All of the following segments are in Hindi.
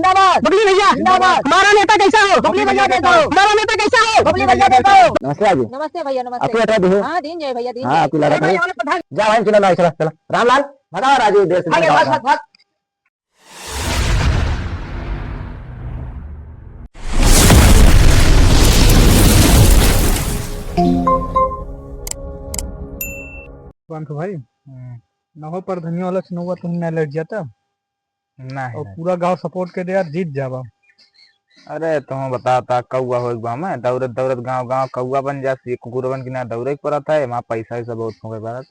जिंदाबाद। बबली भैया जिंदाबाद। हमारा नेता कैसा हो? बबली भैया जैसा हो। हमारा नेता कैसा हो? बबली भैया जैसा हो। नमस्ते आजी। नमस्ते भैया नमस्ते। आपको लड़ा दो। हाँ दिन जय भैया दिन हाँ आपकी लड़ा भाई जा भाई चला चला चला रामलाल भगा राजू देश भाग भाग भाग। तो भाई नहो पर धनिया वाला चुनाव तुमने लड़ दिया था नहीं और पूरा गांव सपोर्ट कर दे यार जीत जावा। अरे तुम बताता कौआ हो गाँव में दौड़त दौड़त गाँव गाँव कौआ बन जाती कुकुर बन के ना दौड़े पड़ा था वहाँ पैसा ही सब बहुत फूके पड़ा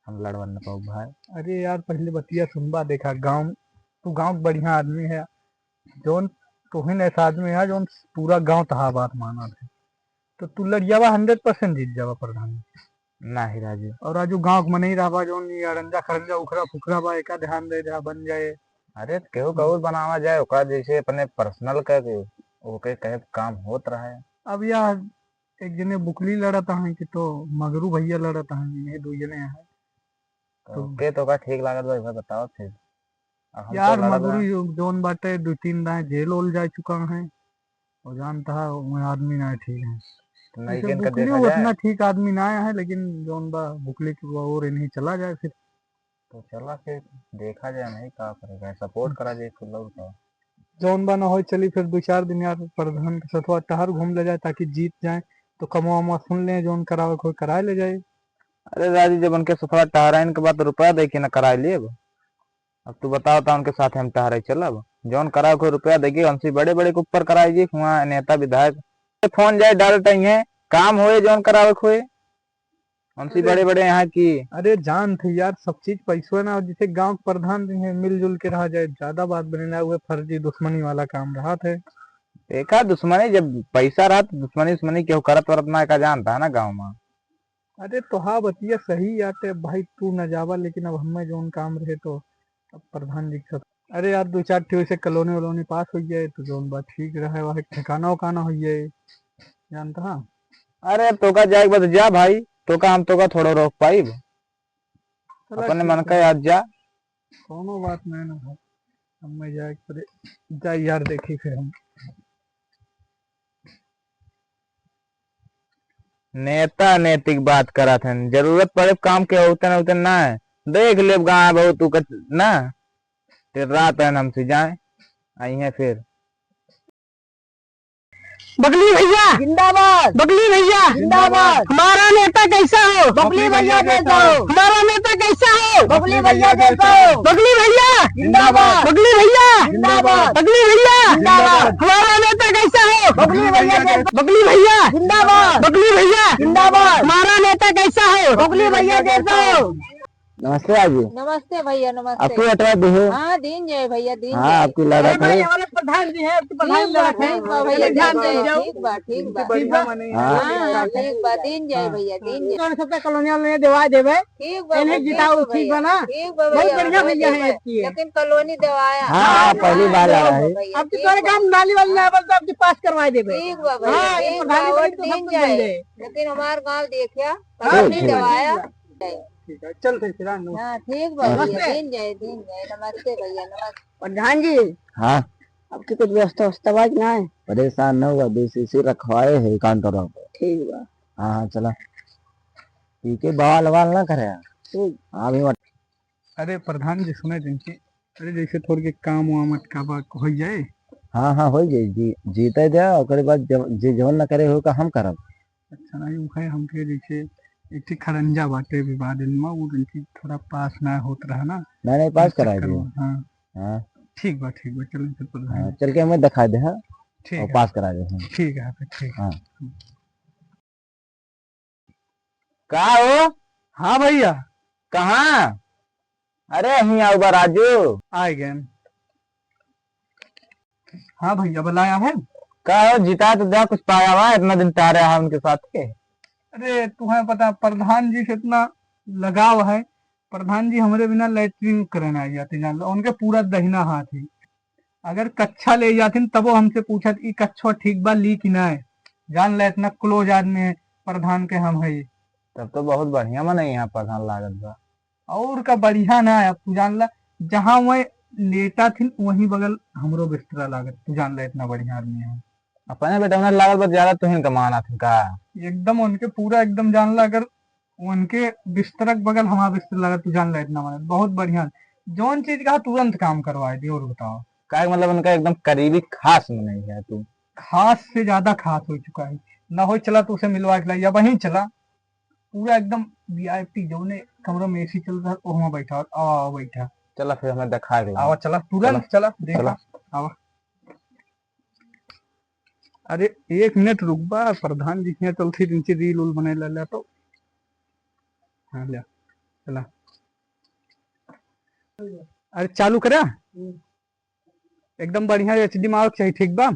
हम लड़ बन पाऊ भाई। अरे यार पहले बतिया सुनबा देखा गांव तू गांव बढ़िया आदमी है जोन तुहिन ऐसा आदमी है जोन पूरा गांव तहा बात माना थे तो तू लड़ जावा 100% जीत जावा प्रधान। नहीं राजू और राजू गांव में नहीं रहा जोन ये अरंजा खरंजा उखड़ा फुकरा बा एका ध्यान दे जा बन जाए। अरे केहू कहू बनावा जाए ओकरा जैसे अपने पर्सनल के ओके कहे काम होत रहा है। अब यार एक जने बुकली लड़ता है कि तो मगरू भैया लड़ता है ये दो जने है तो के तो का ठीक लागत भाई बताओ फिर। अब हम यार तो लड़त रहे। मगरू जोन बाटे 2-3 दाए जेल ओल जा चुका है और जानता है वो आदमी ना ठीक है तो नहीं वैसे किन का बुकली देखा उतना जाए ठीक आदमी ना आया है लेकिन जोन बा बुकली की और नहीं चला जाए फिर तो चला फिर देखा जाए नहीं क्या करेगा सपोर्ट करा जाए तो लोग तो। जोन बा ना हो चली फिर 2-4 दिन यार प्रधान के साथ टहर घूम ले जाए ताकि जीत जाए तो कमवा वमा सुन ले जोन करावे कोई कराए ले जाए। अरे राजू जब उनके सफरा टहराइन के बाद रुपया दे के ना करा लिए अब तू बताओ था उनके साथ हम टहरे चलब जौन करा कोई रुपया देगी हमसे बड़े बड़े के ऊपर कराएगी वहाँ नेता विधायक फोन जाए डालते हैं काम होए जौन करावे खोए हमसे बड़े बड़े यहाँ की। अरे जान थे यार सब चीज पैसों ना जैसे गांव के प्रधान है मिलजुल के रहा जाए ज्यादा बात बने ना हुए फर्जी दुश्मनी वाला काम रहा थे। देखा दुश्मनी जब पैसा रहा तो दुश्मनी दुश्मनी केहू करत वरत ना का जानता है ना गाँव में। अरे तो हाँ बतिया सही आते भाई तू न जावा लेकिन अब हमें जोन काम रहे तो अब प्रधान जी के साथ अरे यार 2-4 ठे वैसे कॉलोनी वलोनी पास हो जाए तो जोन बात ठीक रहे वहाँ ठिकाना उकाना हो जाए जानता हाँ। अरे तो का जाए बस जा भाई तो का हम तो का थोड़ा रोक पाई अपने मन का याद जा कोनो बात नहीं ना भाई हमें जाए पड़े जा यार देखी फिर हम नेता नैतिक बात करा थे जरूरत पड़े काम के होते न ना है देख ले गाँव बहुत तू ना फिर रात है हमसे जाए आई है फिर। बबली भैया जिंदाबाद। बबली भैया जिंदाबाद। हमारा नेता कैसा हो? बबली भैया जैसा हो। हमारा नेता कैसा हो? बबली भैया जैसा हो। बबली भैया जिंदाबाद। बबली भैया जिंदाबाद। बबली भैया जिंदाबाद। हमारा नेता कैसा हो? बबली भैया जैसा। बबली भैया जिंदाबाद। बबली भैया जिंदाबाद। हमारा नेता कैसा हो? बबली भैया जैसा हो। नमस्ते आजी। नमस्ते भैया नमस्ते। आपको लड़ा दो। हाँ दिन जय भैया दिन हाँ आपकी लड़ा भाई प्रधान जी है ठीक बा भैया दिन जय ठीक बा ठीक बा हाँ ठीक बा दिन जय भैया दिन जय सबका कॉलोनिया में देवा देवे ठीक बा इन्हें जिताओ ठीक बना ठीक बा बहुत भैया बढ़िया भैया है आपकी लेकिन कॉलोनी दवाया हाँ पहली बार लड़ा है। अब तो सारे काम नाली वाली लेवल तो आपके पास करवा देवे। ठीक बा भैया हाँ, ये ठीक प्रधानी बा बनी तो दिन सब कुछ जय बन जाए। लेकिन हमार गांव देखिया ठीक कॉलोनी है। दवाया ठीक है चलते फिर हाँ ठीक बा भैया नमस्ते। दिन जय नमस्ते भैया नमस्ते। प्रधान जी हाँ आपकी कुछ व्यवस्था व्यवस्था बात ना है परेशान न हुआ देसी रखवाए है काउंटर पर। ठीक बा हाँ हाँ चला ठीक है बवाल ववाल ना करे। हाँ भी अरे प्रधान जी सुने दिन की अरे जैसे थोड़ी के काम वाम का हो जाए। हाँ हाँ हो जाए जीते जा ओकरे बाद जे जवन न करे हो का हम करब। अच्छा नहीं उखाए हमके जैसे एक ठीक खरंजा बाटे विवाद में वो दिन की थोड़ा पास ना होत रहा ना नहीं पास करा दे। हाँ हाँ ठीक बा चलें फिर प्रधान हाँ, चल के हमें दिखा दे हाँ ठीक और है पास करा दे हाँ। ठीक है फिर ठीक है। हाँ का हो हाँ भैया कहाँ अरे यहीं आओ बा राजू आए गए। हाँ भैया बुलाया है। का हो जीता तो जा कुछ पाया हुआ इतना दिन टहरा है उनके साथ के। अरे तुम्हें पता प्रधान जी से इतना लगाव है प्रधान जी हमारे बिना लैट्रिन करने आ जाते जान लो उनके पूरा दहिना हाथ है अगर कच्छा ले जाते तब वो हमसे पूछा कि कच्छा ठीक बा ली कि ना है जान ले इतना क्लोज आदमी है प्रधान के हम है। तब तो बहुत बढ़िया मन यहाँ प्रधान लागत बा और का बढ़िया ना है तू जान ला जहाँ मैं लेटा थी वहीं बगल हमरो बिस्तरा लागत, तू जान ले इतना बढ़िया आदमी है। अपने बेटा उन्हें लागल बस ज्यादा तुहिन कमाना था का। एकदम उनके पूरा एकदम जान ला, अगर उनके बिस्तर के बगल हमारा बिस्तर लगा, तू जान ला इतना माने बहुत बढ़िया। जौन चीज कहा तुरंत काम करवाए दी। और बताओ का मतलब उनका एकदम करीबी खास में नहीं है तू। खास से ज्यादा खास हो चुका है ना। हो चला तो उसे मिलवा के लाइया, वहीं चला पूरा एकदम VIP। जो ने कमरों में AC चल रहा है वहां बैठा, आओ बैठा। चला फिर हमें दिखा के आवा चला तुरंत चला देखा। चला। आवा अरे 1 मिनट रुक बा, प्रधान जी के चलती नीचे रील उल बने ला तो। हाँ ले चला। अरे चालू करा एकदम बढ़िया HD मार्क चाहिए, ठीक बा।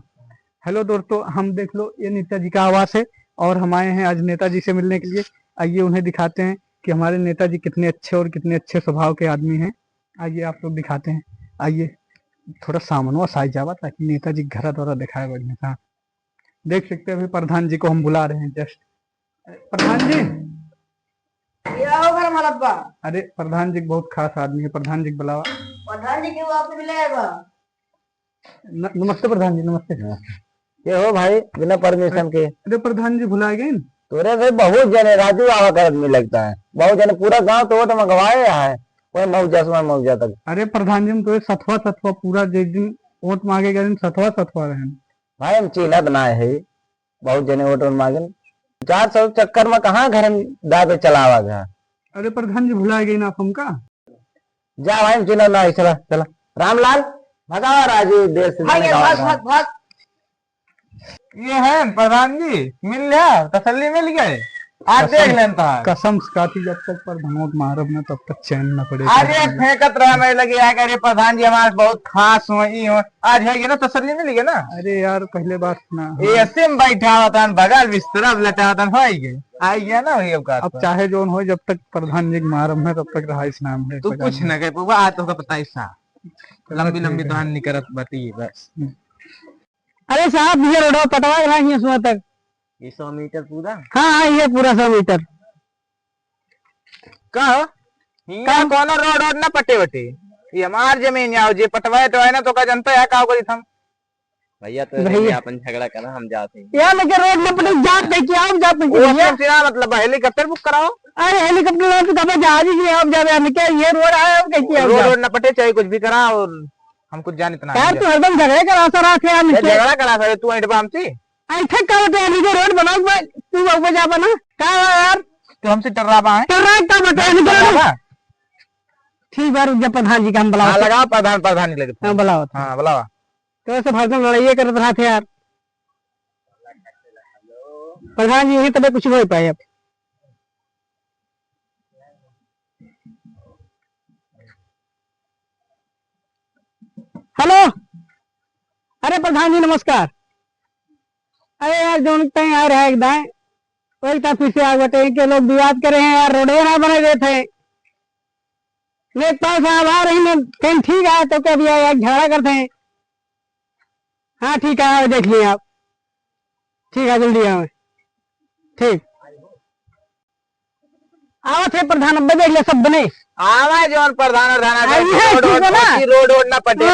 हेलो दोस्तों, हम देख लो ये नेताजी का आवास है और हम आए हैं आज नेताजी से मिलने के लिए। आइए उन्हें दिखाते हैं कि हमारे नेताजी कितने अच्छे और कितने अच्छे स्वभाव के आदमी हैं। आइए आप लोग दिखाते हैं। आइए थोड़ा सामनवा साइज जावा ताकि नेताजी घर द्वारा दिखाए बढ़िया था। देख सकते हैं अभी प्रधान जी को हम बुला रहे हैं जस्ट। प्रधान जी अरे प्रधान जी बहुत खास आदमी है, प्रधान जी को बुलावा। प्रधान जी क्यों आपसे मिलेगा? नमस्ते प्रधान जी, नमस्ते। ये हो भाई बिना परमिशन के। अरे प्रधान जी भुलाए गए। तोरे से बहुत जने राजू आवा कर आदमी लगता है, बहुत जने पूरा गांव तो मंगवाए है कोई मौजा तक। अरे प्रधान जी हम तो सतवा पूरा जिस दिन वोट मांगे गए सतवा रहे। भाई हम चिन्हत ना है, बहुत जने वोट मांगे 400 चक्कर में कहाँ घर दावे चलावा गया। अरे प्रधान जी भुलाए गए ना आप हमका। जा भाई हम चिन्ह ना। चला चला रामलाल भगावा राजू देश से जाने का। भाग। ये है प्रधान जी, मिल गया तसल्ली मिल गए। आज देख लेता है कसम खाती जब तक प्रधान मारब ना तब तक चैन न पड़े। अरे फेंकत रहा मैं लगे अरे प्रधान जी हमारे बहुत खास हो आज है ना तसल्ली मिल गई ना। अरे यार पहले बात ना ऐसे में बैठा होता बगल बिस्तर लेटा होता आई गया ना वही अब चाहे जो हो, जब तक प्रधान जी मारब ना तब तक रहा इस नाम है। तू कुछ न कह पा आज तो पता ही सा लंबी लंबी तो नहीं करत बती बस। अरे साहब ये रोड पटवा रहा है सुबह तक। ये 100 मीटर पूरा। हाँ ये पूरा 100 मीटर का कौन रोड ना पटे वटे ये हमार जमीन आओ जे पटवाए तो है ना तो का जनता है का करी हम भैया तो भैया अपन झगड़ा करना हम जाते हैं यार लेकिन रोड न पटे जाते क्या हम जाते वो मतलब हेलीकॉप्टर बुक कराओ। अरे हेलीकॉप्टर तो कभी जहाज ही आप जावे हम क्या ये रोड आया हम कैसे रोड न पटे चाहे कुछ भी करा और हम कुछ जान इतना यार तू हरदम झगड़े करा सा रखे हम झगड़ा करा सर तू अटबा हमसे ऐठा का बता मुझे रोड बनाओ तू ऊपर जा बना का यार तो हमसे टर्रा बा है टर्रा का बता ठीक बार जब प्रधान जी का हम बुलाओ लगा प्रधान नहीं लगे हां बुलाओ हां बुलावा तो ऐसे भाषण लड़ाई कर रहा थे यार प्रधान जी यही तब कुछ नहीं पाए अब। हेलो अरे प्रधान जी नमस्कार। अरे यार जो कहीं आ रहा है एकदम वही था फिर से आ बटे के लोग विवाद करे हैं यार रोडे ना बने गए थे नेता साहब आ रही है कहीं ठीक है तो क्या भैया यार झगड़ा करते हैं। हाँ ठीक है देख लिए आप ठीक है जल्दी आओ ठीक आओ थे प्रधान अब देख लिया सब बने आवा जोन प्रधान रोड ना पटे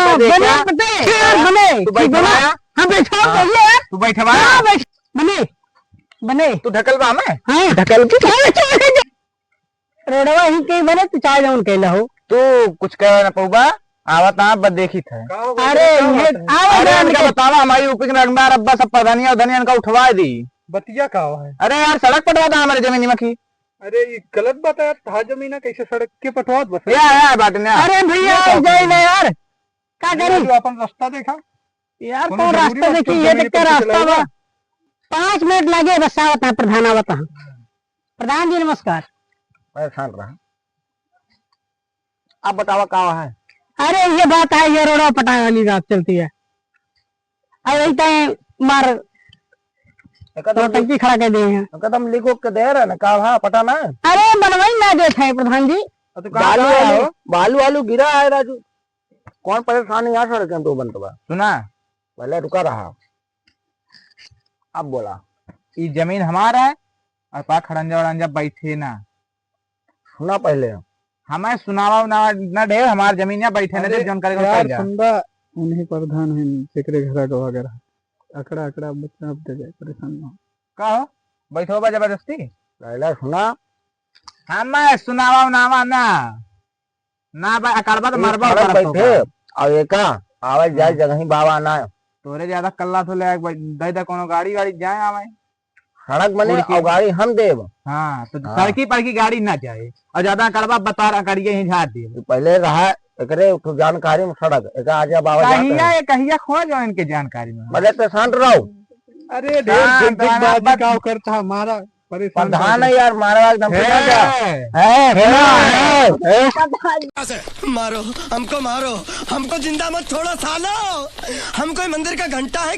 बने तू बैठवाया हाँ बैठा तू बैठवाया बने बने तू ढकल बा मैं हाँ ढकल रोडवा ही कहीं बने तू चाहे जाऊन कहला हो तू कुछ कह ना पऊबा आवत आप बस देखी थे। अरे अरे बतावा हमारी ऊपी के रंगदार अब्बा सब प्रधानिया धनिया का उठवा दी बतिया का है। अरे यार सड़क पटवा था हमारे जमीन में की। अरे ये गलत बात है यार, था जमीन कैसे सड़क के पटवात बस यार बात नहीं। अरे भैया जाए ना यार क्या करी अपन रास्ता देखा यार कौन रास्ता देखी ये देख के रास्ता बा 5 मिनट लगे बस आवत है प्रधान आवत है। प्रधान जी नमस्कार। परेशान रहा अब बतावा का है। अरे ये बात है ये रोड पटाए वाली रात चलती है अरे मार टंकी खड़ा कर दिए हैं कदम लिखो के दे रहा ना का पता ना। अरे बनवाई ना देते हैं प्रधान जी बालू आलू गिरा है राजू कौन परेशानी यहाँ सड़क तो बनता सुना पहले रुका रहा अब बोला ये जमीन हमारा है और पा खड़ंजा वड़ंजा बैठे ना सुना पहले हमें सुनावा उनावा न ढेर, हमार जमीन या बैठे ने जानकारी को यार जा सुनबा उन्हीं प्रधान है जेकरे घर का वगैरह अकड़ा अकड़ा बच्चा अब दे जाए परेशान ना हो। का हो बैठो बा जबरदस्ती पहले सुना हमें सुनावा उनावा ना बा अकड़बा तो मरबा बैठे और एक आवाज जाए जगह ही बाबा आना है तोरे ज्यादा कल्ला तो ले दे दे कोनो गाड़ी वाड़ी जाए आवे सड़क बने और गाड़ी हम देव। हाँ तो सड़की पर की गाड़ी ना जाए और ज्यादा कड़वा बता रहा करिए ही झाड़ दे पहले रहा एकरे जानकारी में सड़क एक आजा बाबा कहिया खो जाओ इनके जानकारी में भले तो शांत रहो। अरे ढेर बाजी का करता हमारा परेशान प्रधान है यार मारवा एकदम मारो हमको जिंदा मत छोड़ो सालो, हम कोई मंदिर का घंटा है